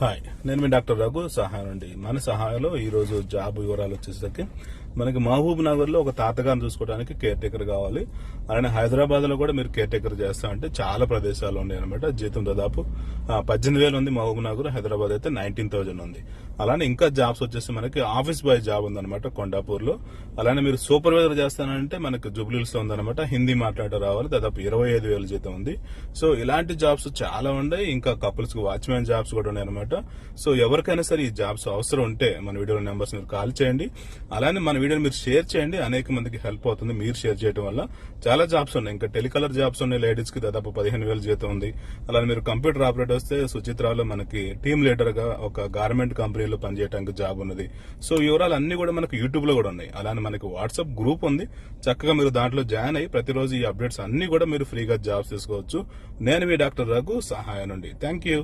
Hi, నేను మీ doctor Raghu సహాయం అండి. మన సహాయంలో ఈ రోజు జాబ్ వివరాలు వచ్చేసరికి మనకి మహబూబ్ నగర్ లో ఒక తాతగారిని చూసుకోవడానికి కేర్ టేకర్ కావాలి. అలానే హైదరాబాద్ లో కూడా మీరు కేర్ టేకర్ చేస్తా అంటే చాలా ప్రదేశాలు ఉన్నాయి అనమాట. జీతం దాదాపు 18,000 ఉంది మహబూబ్ నగర్, హైదరాబాద్ అయితే 19,000 ఉంది. అలానే ఇంకా జాబ్స్ వచ్చేసి మనకి ఆఫీస్ బాయ్ జాబ్ ఉందన్నమాట కొండాపూర్ లో. అలానే మీరు సూపర్వైజర్ చేస్తానంటే మనకి జూబ్లీహిల్స్ లో ఉందన్నమాట. హిందీ మాట్లాడటం రావాలి, దాదాపు 25,000 జీతం ఉంది. సో ఇలాంటి జాబ్స్ చాలా ఉన్నాయి. ఇంకా కపుల్స్ కి వాచ్మెన్ జాబ్స్ కూడా ఉన్నాయి అనమాట. సో ఎవరికైనా సరే ఈ జాబ్స్ అవసరం ఉంటే మన వీడియో నెంబర్స్ మీరు కాల్ చేయండి. అలానే మన వీడియోని మీరు షేర్ చేయండి, అనేక మందికి హెల్ప్ అవుతుంది మీరు షేర్ చేయడం వల్ల. చాలా జాబ్స్ ఉన్నాయి, ఇంకా టెలికాలర్ జాబ్స్ ఉన్నాయి. లేడీస్ కి దాదాపు 15,000 జీతం ఉంది. అలానే మీరు కంప్యూటర్ ఆపరేటర్ వస్తే సుచిత్రాలో మనకి టీమ్ లీడర్ గా ఒక గార్మెంట్ కంపెనీలో పనిచేయడానికి జాబ్ ఉన్నది. సో వివరాలు అన్ని కూడా మనకు యూట్యూబ్ లో కూడా ఉన్నాయి. అలానే మనకి వాట్సాప్ గ్రూప్ ఉంది, చక్కగా మీరు దాంట్లో జాయిన్ అయ్యి ప్రతిరోజు ఈ అప్డేట్స్ అన్ని కూడా మీరు ఫ్రీగా జాబ్స్ తీసుకోవచ్చు. నేను మీ డాక్టర్ రఘు సహాయం నుండి. Thank you.